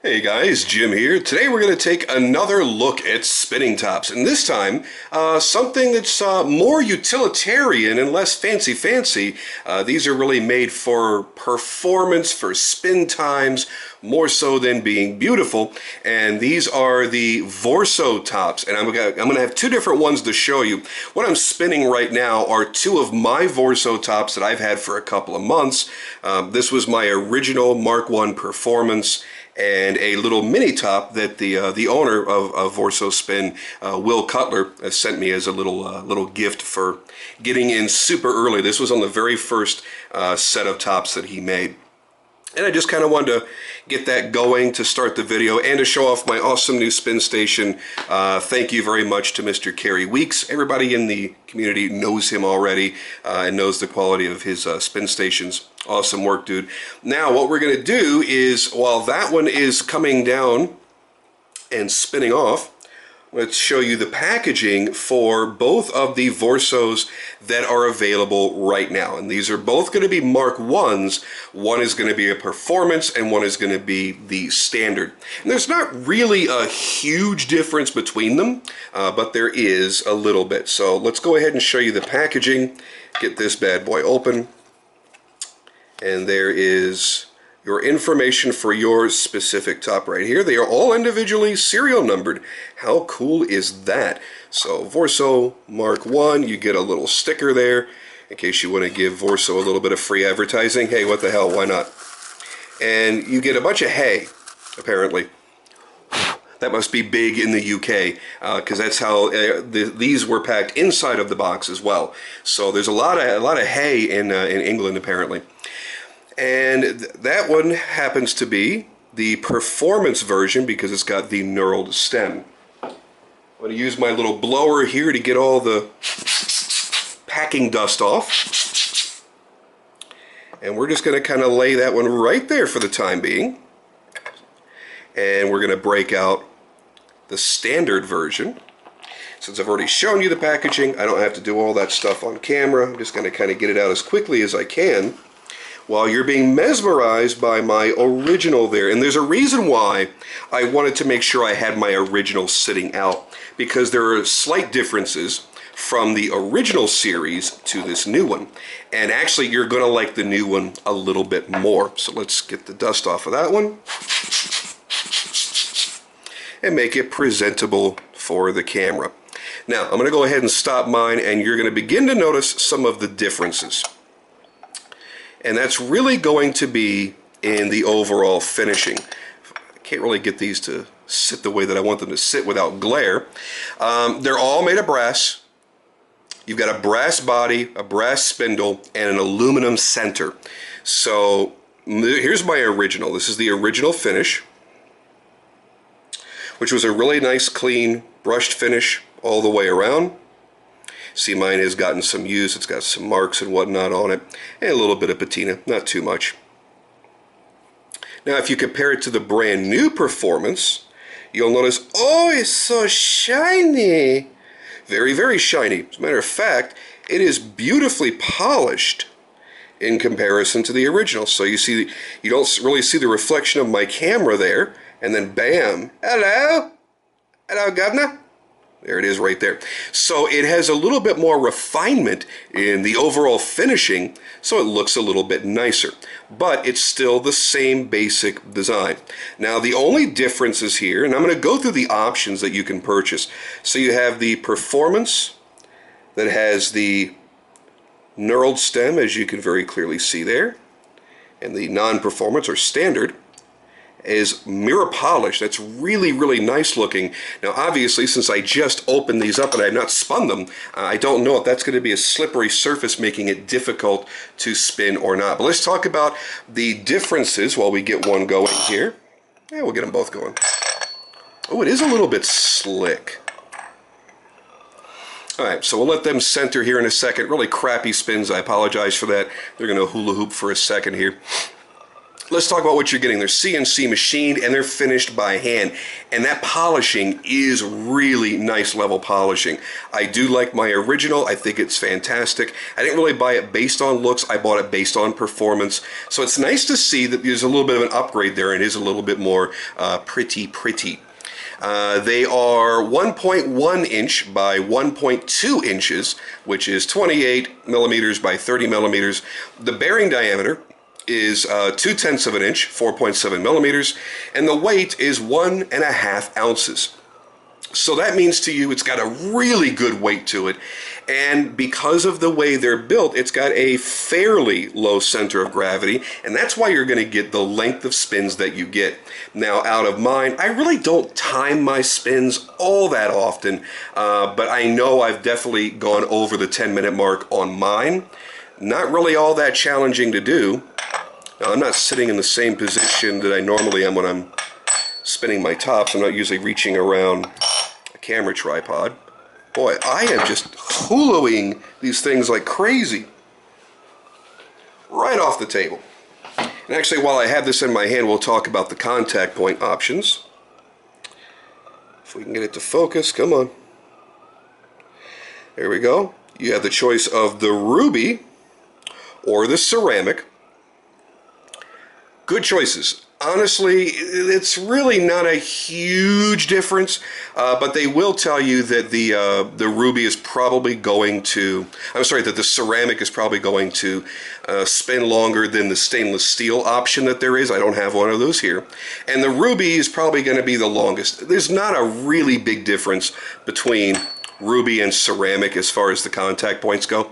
Hey guys, Jim here. Today we're going to take another look at spinning tops, and this time something that's more utilitarian and less fancy. These are really made for performance, for spin times, more so than being beautiful. And these are the Vorso tops, and I'm gonna have two different ones to show you. What I'm spinning right now are two of my Vorso tops that I've had for a couple of months. This was my original Mk1 Performance, and a little mini top that the owner of Vorso Spin, Will Cutler, sent me as a little gift for getting in super early. This was on the very first set of tops that he made. And I just kind of wanted to get that going to start the video and to show off my awesome new spin station. Thank you very much to Mr. Kerry Weeks. Everybody in the community knows him already and knows the quality of his spin stations. Awesome work, dude. Now, what we're going to do is, while that one is coming down and spinning off, let's show you the packaging for both of the Vorsos that are available right now. And these are both going to be Mk1s. One is going to be a performance and one is going to be the standard. And there's not really a huge difference between them, but there is a little bit. So let's go ahead and show you the packaging. Get this bad boy open. And there is your information for your specific top right here. They are all individually serial numbered. How cool is that? So Vorso Mk1, you get a little sticker there in case you want to give Vorso a little bit of free advertising. Hey, what the hell, why not? And you get a bunch of hay, apparently. That must be big in the UK, because that's how these were packed inside of the box as well. So there's a lot of hay in England, apparently. And that one happens to be the performance version because it's got the knurled stem. I'm going to use my little blower here to get all the packing dust off. And we're just going to kind of lay that one right there for the time being. And we're going to break out the standard version. Since I've already shown you the packaging, I don't have to do all that stuff on camera. I'm just going to kind of get it out as quickly as I can, while you're being mesmerized by my original there. And there's a reason why I wanted to make sure I had my original sitting out, because there are slight differences from the original series to this new one. And actually, you're going to like the new one a little bit more. So let's get the dust off of that one and make it presentable for the camera. Now, I'm going to go ahead and stop mine, and you're going to begin to notice some of the differences. And that's really going to be in the overall finishing. I can't really get these to sit the way that I want them to sit without glare. They're all made of brass. You've got a brass body, a brass spindle, and an aluminum center. So here's my original. This is the original finish, which was a really nice, clean, brushed finish all the way around. See, mine has gotten some use. It's got some marks and whatnot on it, and a little bit of patina, not too much. Now, if you compare it to the brand new Performance, you'll notice, oh, it's so shiny. Very, very shiny. As a matter of fact, it is beautifully polished in comparison to the original. So you see, you don't really see the reflection of my camera there, and then bam, hello, hello, governor. There it is right there. So it has a little bit more refinement in the overall finishing, so it looks a little bit nicer. But it's still the same basic design. Now, the only differences here, and I'm going to go through the options that you can purchase. So you have the Performance that has the knurled stem, as you can very clearly see there. And the non-Performance, or standard, is mirror polish. That's really, really nice looking. Now, obviously, since I just opened these up and I have not spun them, I don't know if that's going to be a slippery surface, making it difficult to spin or not. But let's talk about the differences while we get one going here. Yeah, we'll get them both going. Oh, it is a little bit slick. Alright, so we'll let them center here in a second. Really crappy spins. I apologize for that. They're going to hula hoop for a second here. Let's talk about what you're getting. They're CNC machined and they're finished by hand. And that polishing is really nice level polishing. I do like my original. I think it's fantastic. I didn't really buy it based on looks. I bought it based on performance. So it's nice to see that there's a little bit of an upgrade there and it is a little bit more pretty. They are 1.1 inch by 1.2 inches, which is 28 millimeters by 30 millimeters. The bearing diameter is 0.2 of an inch, 4.7 millimeters, and the weight is 1.5 ounces. So that means to you it's got a really good weight to it, and because of the way they're built, it's got a fairly low center of gravity, and that's why you're going to get the length of spins that you get. Now, out of mine, I really don't time my spins all that often, but I know I've definitely gone over the 10-minute mark on mine. Not really all that challenging to do. Now, I'm not sitting in the same position that I normally am when I'm spinning my tops. I'm not usually reaching around a camera tripod. Boy, I am just huluing these things like crazy. Right off the table. And actually, while I have this in my hand, we'll talk about the contact point options. If we can get it to focus, come on. There we go. You have the choice of the ruby or the ceramic. Good choices. Honestly, it's really not a huge difference, but they will tell you that the ruby is probably going to, that the ceramic is probably going to spin longer than the stainless steel option that there is. I don't have one of those here. And the ruby is probably going to be the longest. There's not a really big difference between ruby and ceramic as far as the contact points go.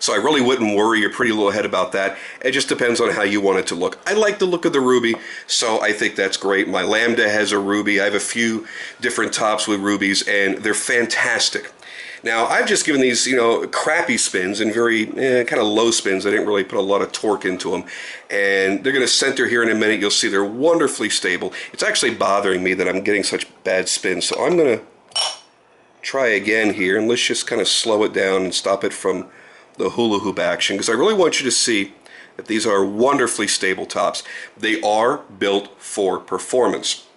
So I really wouldn't worry your pretty little head about that. It just depends on how you want it to look. I like the look of the ruby, so I think that's great. My Lambda has a ruby. I have a few different tops with rubies, and they're fantastic. Now, I've just given these, crappy spins and very kind of low spins. I didn't really put a lot of torque into them. And they're going to center here in a minute. You'll see they're wonderfully stable. It's actually bothering me that I'm getting such bad spins. So I'm going to try again here, and let's just kind of slow it down and stop it from the hula hoop action, because I really want you to see that these are wonderfully stable tops. They are built for performance.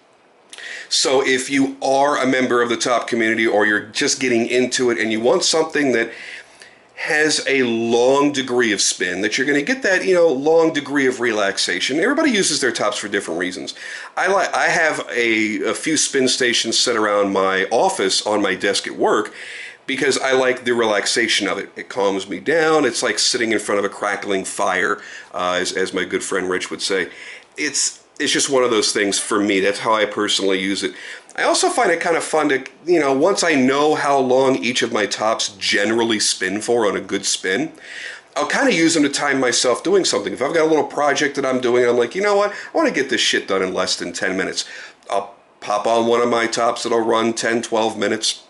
So if you are a member of the top community or you're just getting into it and you want something that has a long degree of spin, that you're going to get that, long degree of relaxation. Everybody uses their tops for different reasons. I have a few spin stations set around my office on my desk at work, because I like the relaxation of it. It calms me down. It's like sitting in front of a crackling fire, as my good friend Rich would say. It's just one of those things for me. That's how I personally use it. I also find it kind of fun to, once I know how long each of my tops generally spin for on a good spin, I'll kind of use them to time myself doing something. If I've got a little project that I'm doing, and I'm like, you know what? I want to get this shit done in less than 10 minutes. I'll pop on one of my tops that'll run 10, 12 minutes.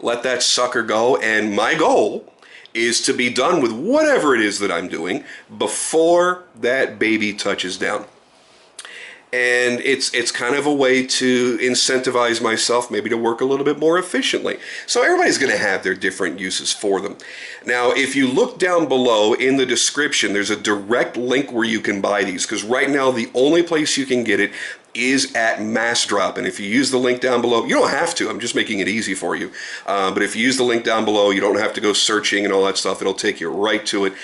Let that sucker go, and my goal is to be done with whatever it is that I'm doing before that baby touches down. And it's kind of a way to incentivize myself maybe to work a little bit more efficiently. So everybody's going to have their different uses for them. Now, if you look down below in the description, there's a direct link where you can buy these, because right now the only place you can get it is at Mass Drop. And if you use the link down below, you don't have to, I'm just making it easy for you. But if you use the link down below, you don't have to go searching and all that stuff. It'll take you right to it.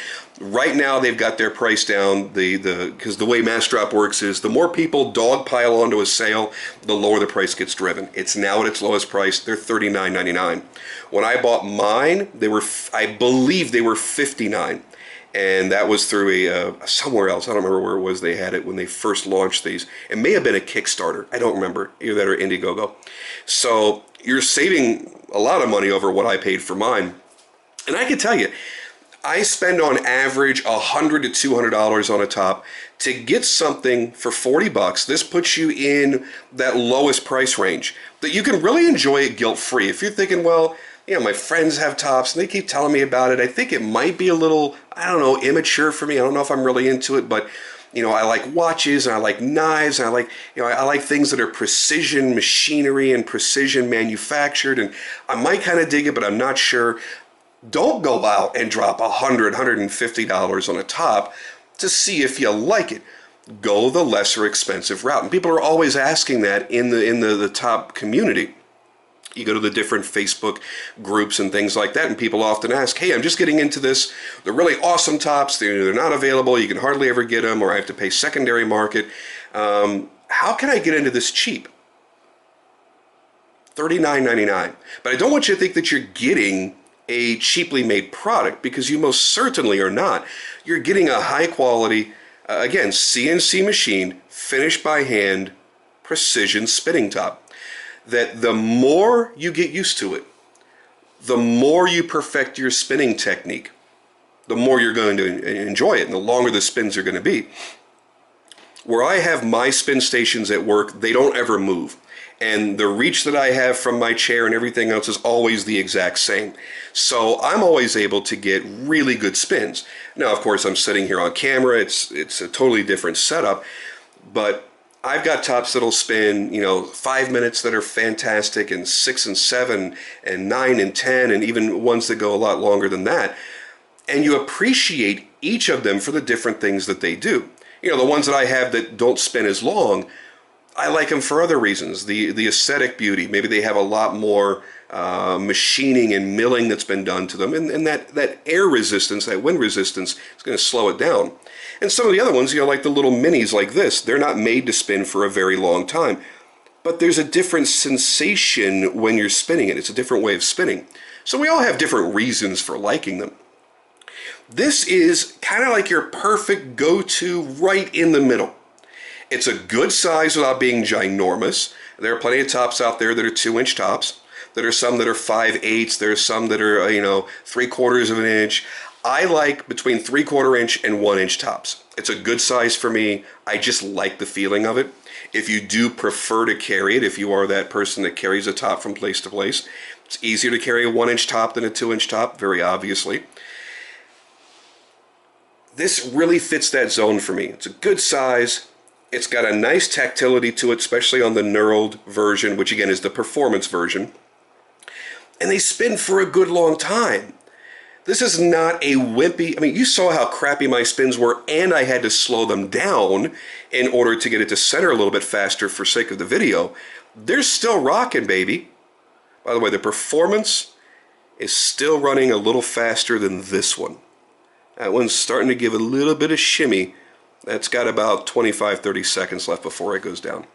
Right now, they've got their price down, because the way Mass Drop works is the more people dogpile onto a sale, the lower the price gets driven. It's now at its lowest price. They're $39.99. When I bought mine, I believe they were $59. And that was through somewhere else. I don't remember where it was they had it when they first launched these. It may have been a Kickstarter. I don't remember. Either that or Indiegogo. So you're saving a lot of money over what I paid for mine. And I can tell you, I spend on average $100 to $200 on a top to get something for 40 bucks. This puts you in that lowest price range that you can really enjoy it guilt-free. If you're thinking, well, my friends have tops and they keep telling me about it, I think it might be a little, immature for me. I don't know if I'm really into it, but I like watches and I like knives and I like, I like things that are precision machinery and precision manufactured, and I might kind of dig it, but I'm not sure. Don't go out and drop $100, $150 on a top. to see if you like it. Go the lesser expensive route. And people are always asking that in the top community. You go to the different Facebook groups and things like that, and people often ask, hey, I'm just getting into this. They're really awesome tops. They're not available. You can hardly ever get them, or I have to pay secondary market. How can I get into this cheap? $39.99. But I don't want you to think that you're getting a cheaply made product, because you most certainly are not. You're getting a high quality, again, CNC machine, finished by hand, precision spinning top. That the more you get used to it, the more you perfect your spinning technique, the more you're going to enjoy it, and the longer the spins are going to be. Where I have my spin stations at work, they don't ever move. And the reach that I have from my chair and everything else is always the exact same. So I'm always able to get really good spins. Now, of course, I'm sitting here on camera. It's a totally different setup. But I've got tops that'll spin, 5 minutes that are fantastic, and 6 and 7 and 9 and 10, and even ones that go a lot longer than that. And you appreciate each of them for the different things that they do. The ones that I have that don't spin as long, I like them for other reasons. The aesthetic beauty. Maybe they have a lot more machining and milling that's been done to them. And that air resistance, that wind resistance, is going to slow it down. And some of the other ones, like the little minis like this, they're not made to spin for a very long time. But there's a different sensation when you're spinning it. It's a different way of spinning. So we all have different reasons for liking them. This is kind of like your perfect go-to right in the middle. It's a good size without being ginormous. There are plenty of tops out there that are 2-inch tops. There are some that are 5/8. There are some that are, 3/4 of an inch. I like between 3/4 inch and 1-inch tops. It's a good size for me. I just like the feeling of it. If you do prefer to carry it, if you are that person that carries a top from place to place, it's easier to carry a 1-inch top than a 2-inch top, very obviously. This really fits that zone for me. It's a good size. It's got a nice tactility to it, especially on the knurled version, which again is the performance version. And they spin for a good long time. This is not a wimpy, you saw how crappy my spins were, and I had to slow them down in order to get it to center a little bit faster for sake of the video. They're still rocking, baby. By the way, the performance is still running a little faster than this one. That one's starting to give a little bit of shimmy. That's got about 25-30 seconds left before it goes down.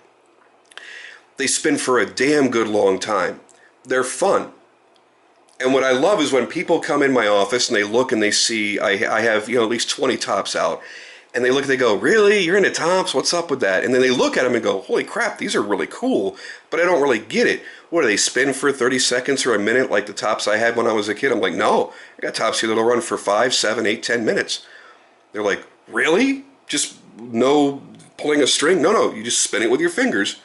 They spin for a damn good long time. They're fun. And what I love is when people come in my office and they look and they see I have at least 20 tops out, and they look and they go, really? You're into tops? What's up with that? And then they look at them and go, holy crap, these are really cool, but I don't really get it. What, do they spin for 30 seconds or a minute like the tops I had when I was a kid? I'm like, no, I got tops here that'll run for 5, 7, 8, 10 minutes. They're like, really? Just no pulling a string? No, you just spin it with your fingers,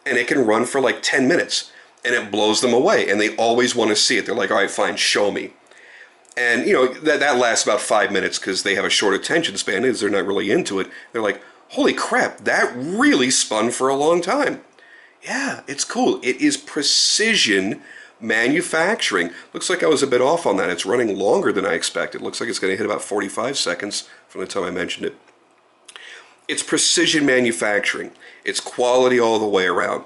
and it can run for like 10 minutes. And it blows them away, and they always want to see it. They're like, all right, fine, show me. And, that lasts about 5 minutes because they have a short attention span, is they're not really into it. They're like, holy crap, that really spun for a long time. Yeah, it's cool. It is precision manufacturing. Looks like I was a bit off on that. It's running longer than I expected. Looks like it's going to hit about 45 seconds from the time I mentioned it. It's precision manufacturing. It's quality all the way around.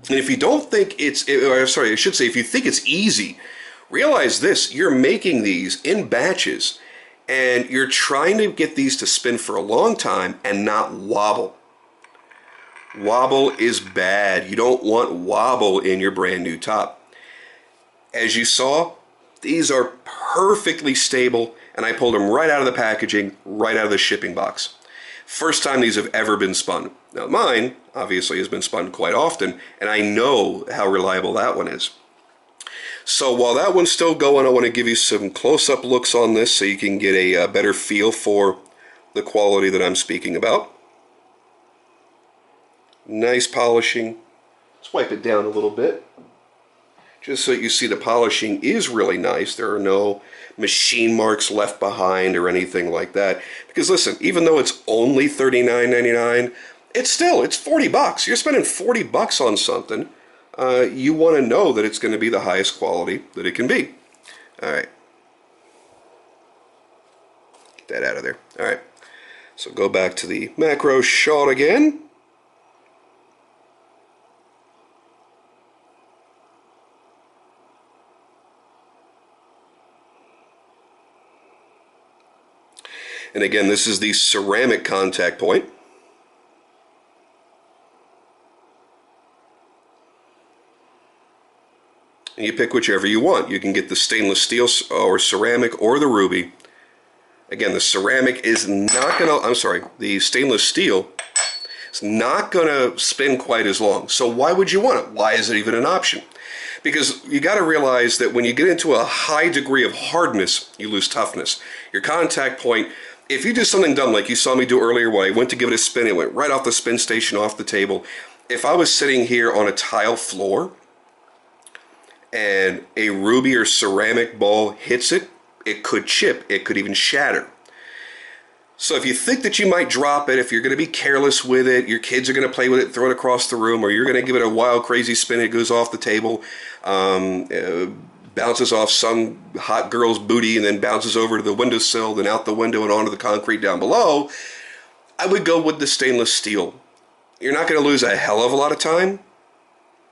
And if you don't think if you think it's easy, realize this: you're making these in batches, and you're trying to get these to spin for a long time and not wobble. Wobble is bad. You don't want wobble in your brand new top. As you saw, these are perfectly stable, and I pulled them right out of the packaging, right out of the shipping box. First time these have ever been spun. Now mine, obviously, has been spun quite often, and I know how reliable that one is. So while that one's still going, I want to give you some close-up looks on this so you can get a better feel for the quality that I'm speaking about. Nice polishing. Let's wipe it down a little bit, just so you see the polishing is really nice. There are no machine marks left behind or anything like that. Because listen, even though it's only $39.99, it's $40. You're spending $40 on something. You want to know that it's going to be the highest quality that it can be. All right. Get that out of there. All right. So go back to the macro shot again. And again, this is the ceramic contact point. And you pick whichever you want. You can get the stainless steel or ceramic or the ruby. Again, the ceramic is not going to, the stainless steel is not going to spin quite as long. So why would you want it? Why is it even an option? Because you got to realize that when you get into a high degree of hardness, you lose toughness. Your contact point, if you do something dumb like you saw me do earlier when I went to give it a spin, it went right off the spin station, off the table. If I was sitting here on a tile floor and a ruby or ceramic ball hits it, it could chip, it could even shatter. So if you think that you might drop it, if you're going to be careless with it, your kids are going to play with it, throw it across the room, or you're going to give it a wild, crazy spin, it goes off the table, bounces off some hot girl's booty and then bounces over to the windowsill, then out the window and onto the concrete down below, I would go with the stainless steel. You're not going to lose a hell of a lot of time.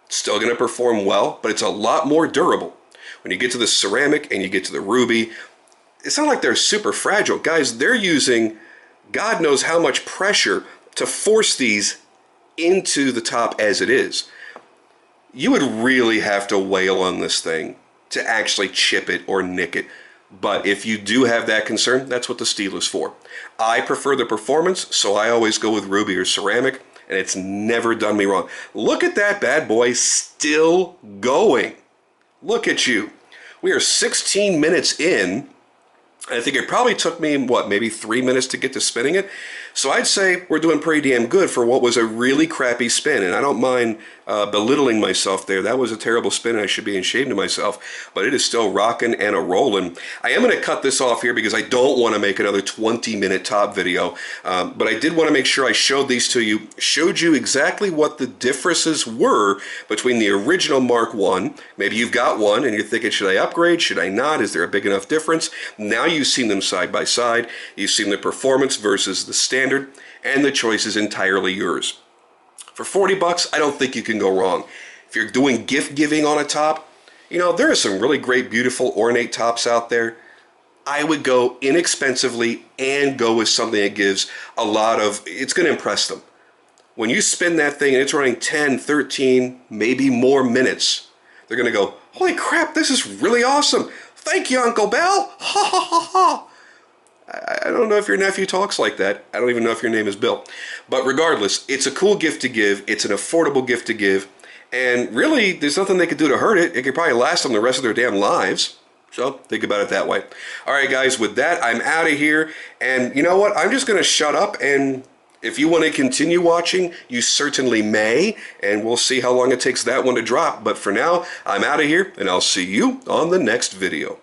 It's still going to perform well, but it's a lot more durable. When you get to the ceramic and you get to the ruby, it's not like they're super fragile. Guys, they're using God knows how much pressure to force these into the top as it is. You would really have to wail on this thing to actually chip it or nick it. But if you do have that concern, that's what the steel is for. I prefer the performance, so I always go with ruby or ceramic, and it's never done me wrong. Look at that bad boy still going. Look at you. We are 16 minutes in. I think it probably took me, maybe 3 minutes to get to spinning it. So I'd say we're doing pretty damn good for what was a really crappy spin. And I don't mind belittling myself there. That was a terrible spin and I should be ashamed of myself. But it is still rocking and a-rolling. I am going to cut this off here because I don't want to make another 20-minute top video. But I did want to make sure I showed these to you, showed you exactly what the differences were between the original Mark 1. Maybe you've got one and you're thinking, should I upgrade? Should I not? Is there a big enough difference? Now you've seen them side by side. You've seen the performance versus the standard. And the choice is entirely yours. For 40 bucks, I don't think you can go wrong. If you're doing gift giving on a top, you know, there are some really great, beautiful, ornate tops out there. I would go inexpensively and go with something that gives a lot of, it's going to impress them. When you spin that thing and it's running 10, 13, maybe more minutes, they're going to go, holy crap, this is really awesome. Thank you, Uncle Bill. Ha ha ha ha. I don't know if your nephew talks like that. I don't even know if your name is Bill. But regardless, it's a cool gift to give. It's an affordable gift to give. And really, there's nothing they could do to hurt it. It could probably last them the rest of their damn lives. So think about it that way. All right, guys, with that, I'm out of here. And you know what? I'm just going to shut up. And if you want to continue watching, you certainly may. And we'll see how long it takes that one to drop. But for now, I'm out of here. And I'll see you on the next video.